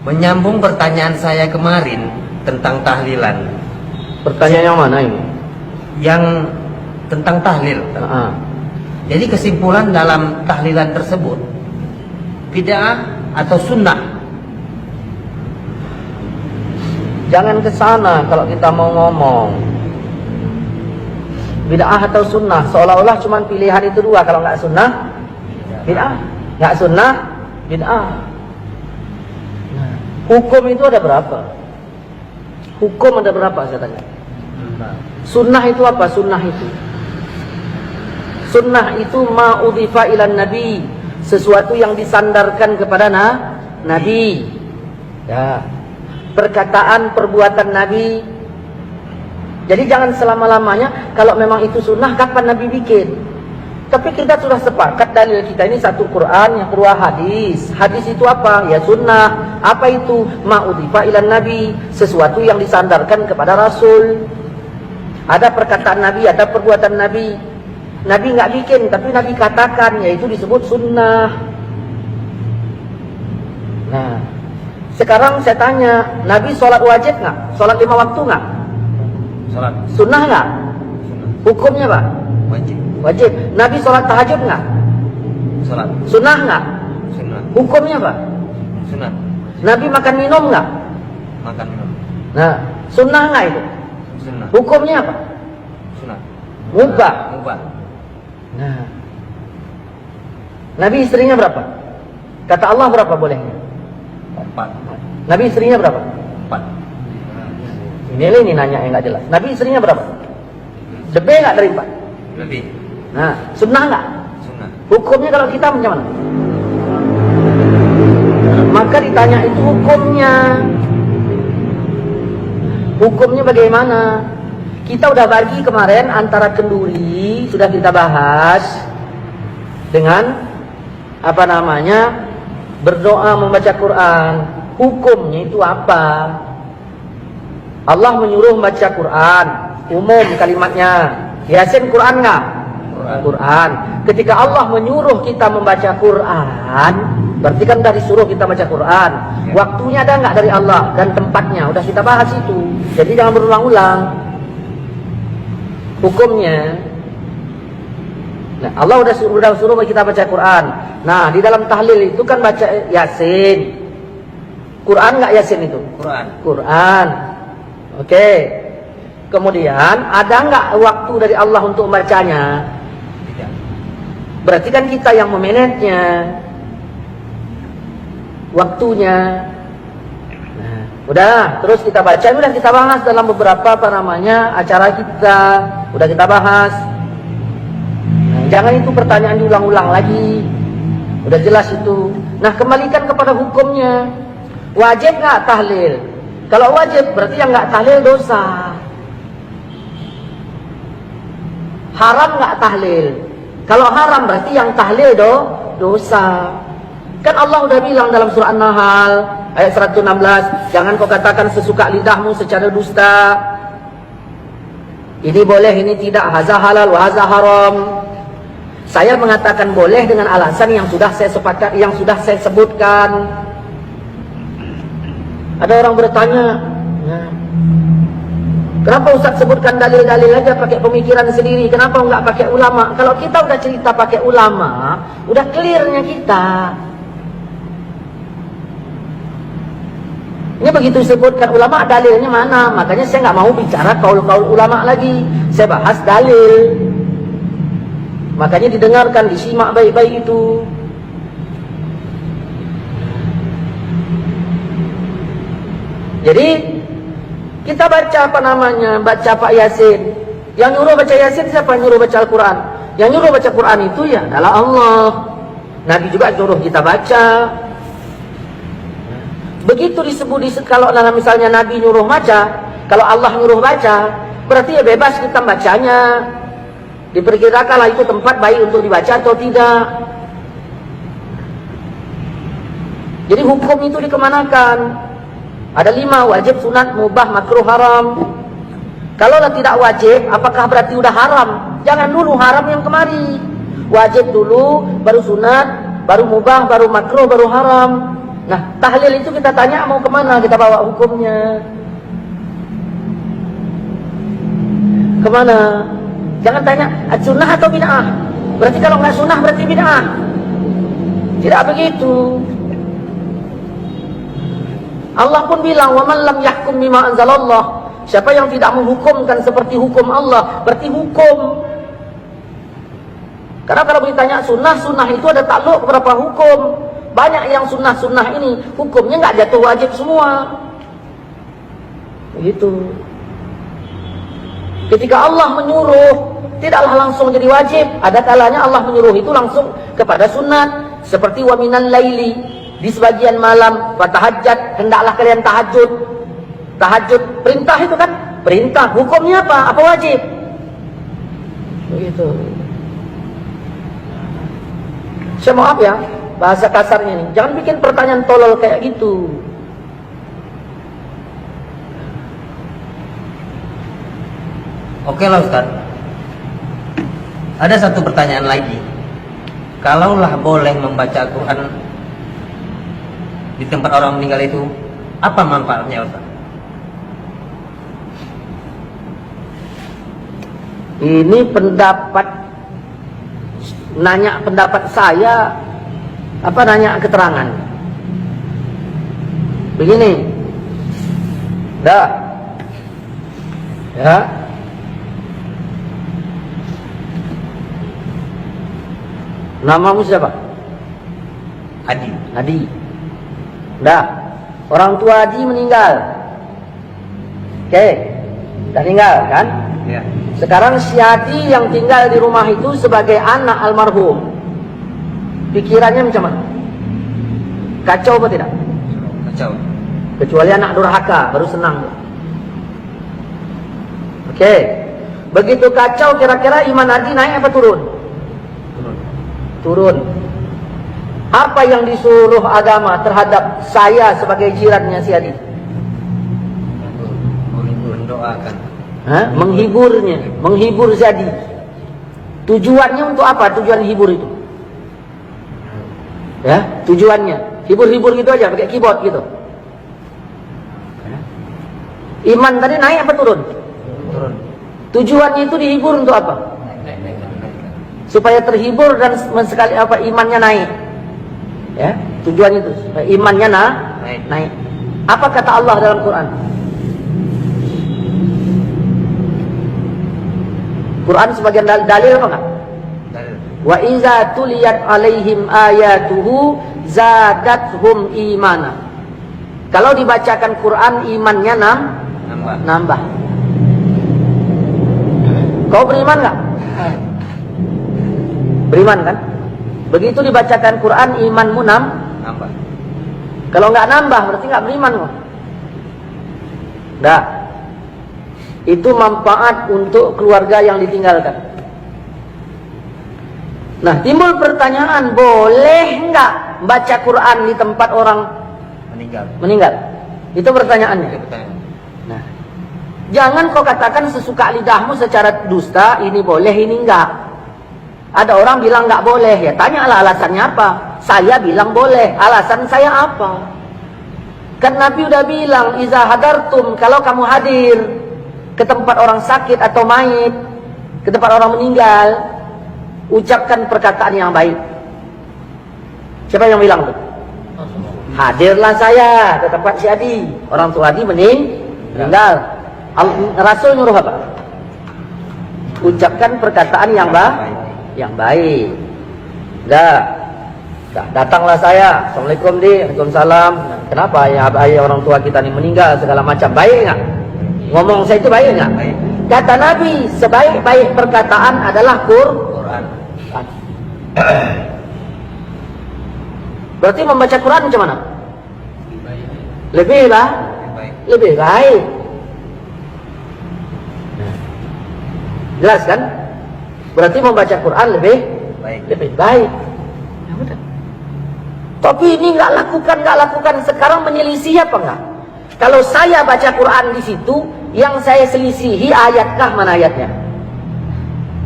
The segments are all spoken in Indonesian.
Menyambung pertanyaan saya kemarin tentang tahlilan. Pertanyaan yang mana ini? Yang tentang tahlil. Jadi kesimpulan dalam tahlilan tersebut, bid'ah atau sunnah? Jangan ke sana kalau kita mau ngomong. Bid'ah atau sunnah, seolah-olah cuma pilihan itu dua. Kalau nggak sunnah, bid'ah. Nggak sunnah, bid'ah. Hukum itu ada berapa? Hukum ada berapa saya tanya? Sunnah itu apa? Sunnah itu ma'udhifa ilan nabi, sesuatu yang disandarkan kepada nabi. Ya. Perkataan, perbuatan nabi. Jadi jangan selama-lamanya kalau memang itu sunnah, kapan nabi bikin? Tapi kita sudah sepakat dalil kita ini satu Quran, yang kedua hadis. Hadis itu apa? Ya sunnah. Apa itu? Ma'udhifa ilan nabi, sesuatu yang disandarkan kepada Rasul. Ada perkataan nabi, ada perbuatan nabi. Nabi nggak bikin, tapi nabi katakan, yaitu disebut sunnah. Nah, sekarang saya tanya, nabi sholat wajib nggak? Sholat 5 waktu nggak? Sholat. Sunnah nggak? Hukumnya Pak? Wajib. Wajib. Nabi sholat tahajud nggak? Sholat. Sunnah nggak? Sunnah. Hukumnya Pak? Sunnah. Nabi makan minum nggak? Makan minum. Nah, sunnah nggak itu? Sunnah. Hukumnya apa? Sunnah. Mubah. Mubah. Nah, Nabi istrinya berapa? Kata Allah berapa bolehnya? 4. Nabi istrinya berapa? 4. Ini nanya yang nggak jelas. Nabi istrinya berapa? Lebih nggak dari 4? Lebih. Nah, sunnah nggak? Sunnah. Hukumnya kalau kita macam mana? Maka ditanya itu hukumnya. Hukumnya bagaimana? Kita udah bagi kemarin antara kenduri, sudah kita bahas dengan apa namanya? Berdoa membaca Quran. Hukumnya itu apa? Allah menyuruh membaca Quran, umum kalimatnya. Yasin Quran nggak? Quran. Ketika Allah menyuruh kita membaca Quran, berarti kan dari suruh kita baca Quran. Waktunya ada nggak dari Allah dan tempatnya? Udah kita bahas itu. Jadi jangan berulang-ulang. Hukumnya. Nah, Allah udah suruh kita baca Quran. Nah, di dalam tahlil itu kan baca Yasin. Quran nggak Yasin itu? Quran. Oke. Kemudian ada nggak waktu dari Allah untuk membacanya? Tidak. Berarti kan kita yang memanagenya, waktunya. Nah, udah, terus kita baca, udah kita bahas dalam beberapa acara kita, udah kita bahas. Nah, jangan itu pertanyaan diulang-ulang lagi, udah jelas itu. Nah, kembalikan kepada hukumnya. Wajib nggak tahlil? Kalau wajib berarti yang nggak tahlil dosa. Haram nggak tahlil? Kalau haram berarti yang tahlil dosa. Kan Allah udah bilang dalam surah An-Nahl ayat 116, jangan kau katakan sesuka lidahmu secara dusta. Ini boleh, ini tidak, haza halal wa haza haram. Saya mengatakan boleh dengan alasan yang sudah saya sepakat, yang sudah saya sebutkan. Ada orang bertanya, kenapa Ustaz sebutkan dalil-dalil aja pakai pemikiran sendiri? Kenapa enggak pakai ulama? Kalau kita udah cerita pakai ulama, udah clearnya kita. Ini begitu disebutkan ulama, dalilnya mana? Makanya saya nggak mau bicara kaul-kaul ulama lagi. Saya bahas dalil. Makanya didengarkan, disimak baik-baik itu. Jadi kita baca baca Pak Yasin. Yang nyuruh baca Yasin siapa? Yang nyuruh baca Al-Quran. Yang nyuruh baca Quran itu ya adalah Allah. Nabi juga nyuruh kita baca. Begitu disebut kalau misalnya Nabi nyuruh baca, kalau Allah nyuruh baca, berarti ya bebas kita bacanya. Diperkirakanlah itu tempat baik untuk dibaca atau tidak. Jadi hukum itu dikemanakan? Ada 5, wajib, sunat, mubah, makruh, haram. Kalau tidak wajib, apakah berarti udah haram? Jangan dulu haram yang kemari. Wajib dulu, baru sunat, baru mubah, baru makruh, baru haram. Nah, tahlil itu kita tanya mau kemana, kita bawa hukumnya. Kemana? Jangan tanya sunnah atau bid'ah. Berarti kalau nggak sunnah berarti bid'ah. Tidak begitu. Allah pun bilang, "Wa man lam yahkum bima anzalallah." Siapa yang tidak menghukumkan seperti hukum Allah, berarti hukum. Karena kalau ditanya sunnah itu ada takluk beberapa hukum. Banyak yang sunnah ini hukumnya nggak jatuh wajib semua. Begitu. Ketika Allah menyuruh, tidaklah langsung jadi wajib. Ada kalanya Allah menyuruh itu langsung kepada sunat. Seperti wa minal laili, di sebagian malam, fatahajjat, hendaklah kalian tahajud. Tahajud, perintah itu kan? Perintah, hukumnya apa? Apa wajib? Begitu. Saya maaf ya, bahasa kasarnya nih. Jangan bikin pertanyaan tolol kayak gitu. Oke lah Ustaz. Ada satu pertanyaan lagi. Kalaulah boleh membaca Al-Quran di tempat orang meninggal itu, apa manfaatnya Ustaz? Ini pendapat, nanya pendapat saya, apa nanya keterangan? Begini, dah, ya. Namamu siapa? Adi. Adi. Dah, orang tua Adi meninggal. Oke, dah meninggal kan? Ya. Sekarang si Adi yang tinggal di rumah itu sebagai anak almarhum, pikirannya macam mana? Kacau apa tidak? Kacau. Kecuali anak durhaka, baru senang. Oke, begitu kacau, kira-kira iman Adi naik apa turun? Turun. Apa yang disuruh agama terhadap saya sebagai jirannya si Adi? Mendoakan. Menghiburnya, menghibur si Adi. Tujuannya untuk apa? Tujuan hibur itu? Ya, tujuannya hibur-hibur gitu aja, pakai keyboard gitu. Iman tadi naik apa turun? Turun. Tujuannya itu dihibur untuk apa? Naik. Supaya terhibur dan sekali apa imannya naik. Ya, tujuan itu supaya imannya naik. Apa kata Allah dalam Quran? Quran sebagian dalil apa enggak? Dalil. Wa iza tuliyat alaihim ayatuhu zadathum imana. Kalau dibacakan Quran imannya nambah. Kau beriman enggak? Beriman kan? Begitu dibacakan Quran imanmu Nambah. Kalau enggak nambah berarti enggak beriman kok. Enggak. Itu manfaat untuk keluarga yang ditinggalkan. Nah, timbul pertanyaan, boleh enggak baca Quran di tempat orang meninggal? Itu pertanyaannya. Nah, jangan kau katakan sesuka lidahmu secara dusta, ini boleh, ini enggak. Ada orang bilang enggak boleh, ya tanyalah alasannya apa. Saya bilang boleh, alasan saya apa? Kan Nabi udah bilang, iza hadartum, kalau kamu hadir ke tempat orang sakit atau mayit, ke tempat orang meninggal, ucapkan perkataan yang baik. Siapa yang bilang tuh? Hadirlah saya ke tempat si Adi, orang tua Adi meninggal. Rasul nyuruh apa? Ucapkan perkataan yang baik. Datanglah saya, assalamualaikum di, waalaikumsalam. Kenapa ya orang tua kita ini meninggal segala macam, baik nggak? Ngomong saya itu baik nggak? Baik. Kata Nabi, sebaik-baik perkataan adalah Quran. Berarti membaca Quran macam mana? Baik. Lebih baik. Jelas kan? Berarti membaca Quran lebih baik. Ya udah. Tapi ini nggak lakukan. Sekarang menyelisih apa enggak? Kalau saya baca Quran di situ, yang saya selisihi ayatkah mana ayatnya?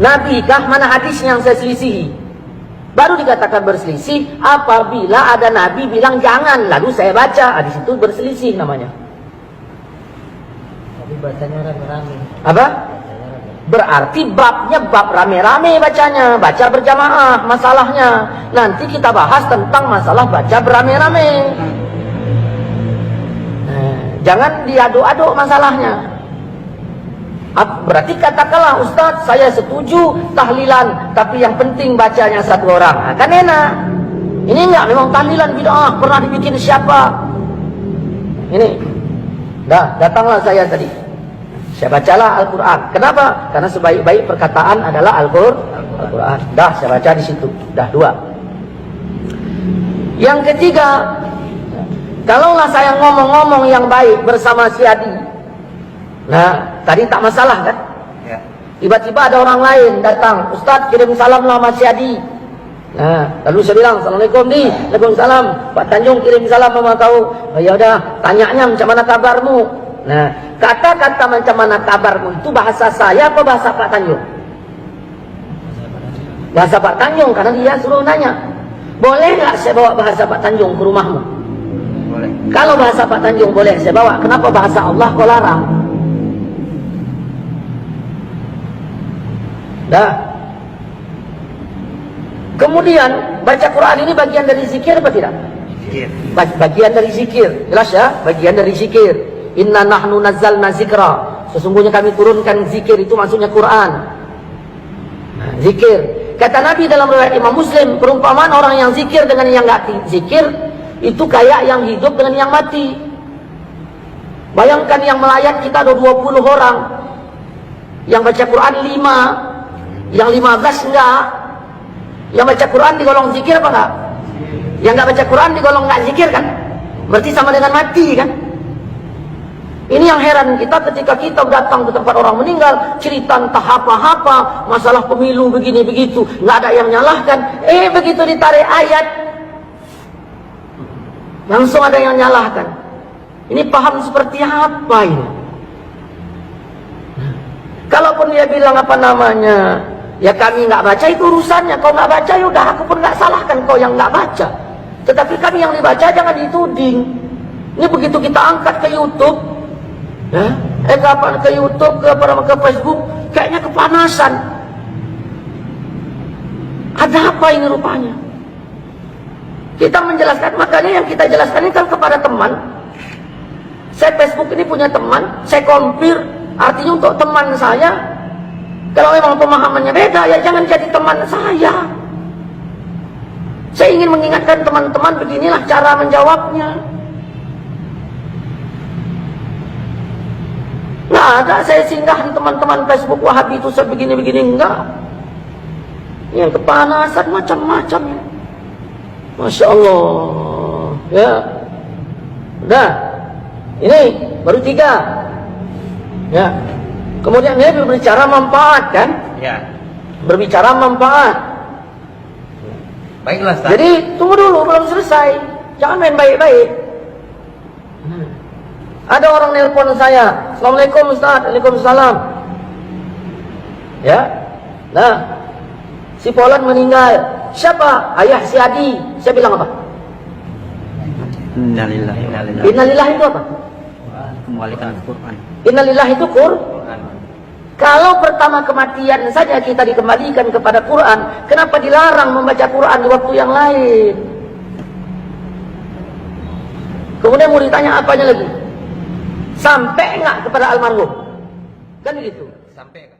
Nabi kah mana hadis yang saya selisihi? Baru dikatakan berselisih apabila ada nabi bilang jangan, lalu saya baca. Di situ berselisih namanya. Tapi bacanya rame-rame. Apa? Berarti babnya bab rame-rame bacanya, baca berjamaah masalahnya. Nanti kita bahas tentang masalah baca berame-rame. Jangan diaduk-aduk masalahnya. Berarti katakanlah, Ustaz, saya setuju tahlilan, tapi yang penting bacanya satu orang. Kan enak. Ini enggak, memang tahlilan bid'ah, pernah dibikin siapa? Ini. Datanglah saya tadi. Saya bacalah Al-Quran. Kenapa? Karena sebaik-baik perkataan adalah Al-Quran. Saya baca di situ. 2. Yang ketiga, kalaulah saya ngomong-ngomong yang baik bersama si Adi. Nah, tadi tak masalah kan? Ya. Tiba-tiba ada orang lain datang, Ustaz kirim salam lah Mas Adi. Nah, lalu saya bilang, Assalamualaikum di, Waalaikumsalam. Pak Tanjung kirim salam sama kau. Oh, ya udah, tanyanya macam mana kabarmu? Nah, kata-kata macam mana kabarmu itu bahasa saya apa bahasa Pak Tanjung? Bahasa Pak Tanjung, karena dia suruh nanya. Boleh nggak saya bawa bahasa Pak Tanjung ke rumahmu? Boleh. Kalau bahasa Pak Tanjung boleh saya bawa, kenapa bahasa Allah kau larang? Kemudian baca Quran ini bagian dari zikir apa tidak? Zikir. Bagian dari zikir, jelas ya? Bagian dari zikir. Inna nahnu nazzalna zikra. Sesungguhnya kami turunkan zikir, itu maksudnya Quran. Nah, zikir. Kata Nabi dalam riwayat Imam Muslim, perumpamaan orang yang zikir dengan yang enggak zikir itu kayak yang hidup dengan yang mati. Bayangkan yang melayat kita ada 20 orang. Yang baca Quran 5. Yang 15 enggak. Yang baca Quran digolong zikir apa enggak? Yang enggak baca Quran digolong enggak zikir kan? Berarti sama dengan mati kan? Ini yang heran kita ketika kita datang ke tempat orang meninggal, cerita entah apa-apa, masalah pemilu begini begitu, enggak ada yang nyalahkan. Begitu ditarik ayat, langsung ada yang nyalahkan. Ini paham seperti apa ini? Kalaupun dia bilang apa namanya, ya kami nggak baca itu urusannya. Kau nggak baca, yaudah aku pun nggak salahkan kau yang nggak baca. Tetapi kami yang dibaca jangan dituding. Ini begitu kita angkat ke YouTube, ya, kapan ke YouTube, ke Facebook, kayaknya kepanasan. Ada apa ini rupanya? Kita menjelaskan, makanya yang kita jelaskan ini kan kepada teman. Saya Facebook ini punya teman, saya compare, artinya untuk teman saya. Kalau memang pemahamannya beda, ya jangan jadi teman saya. Saya ingin mengingatkan teman-teman, beginilah cara menjawabnya. Nggak ada saya singgah di teman-teman Facebook Wahabi itu sebegini-begini, enggak. Yang kepanasan macam-macam. Masya Allah. Ya. Udah. Ini baru 3. Ya. Kemudian dia berbicara manfaat kan? Ya. Berbicara manfaat. Baiklah, Ustaz. Jadi tunggu dulu, belum selesai. Jangan main baik-baik. Ada orang nelpon saya, Assalamualaikum Ustaz, Waalaikumsalam. Ya. Nah, si Polan meninggal. Siapa? Ayah si Adi. Saya bilang apa? Innalillahi wa inna ilaihi raji'un. Innalillah itu apa? Kembalikan Al-Quran. Innalillah itu Kalau pertama kematian saja kita dikembalikan kepada Quran, kenapa dilarang membaca Quran di waktu yang lain? Kemudian mau ditanya apanya lagi? Sampai enggak kepada almarhum? Kan begitu. Sampai.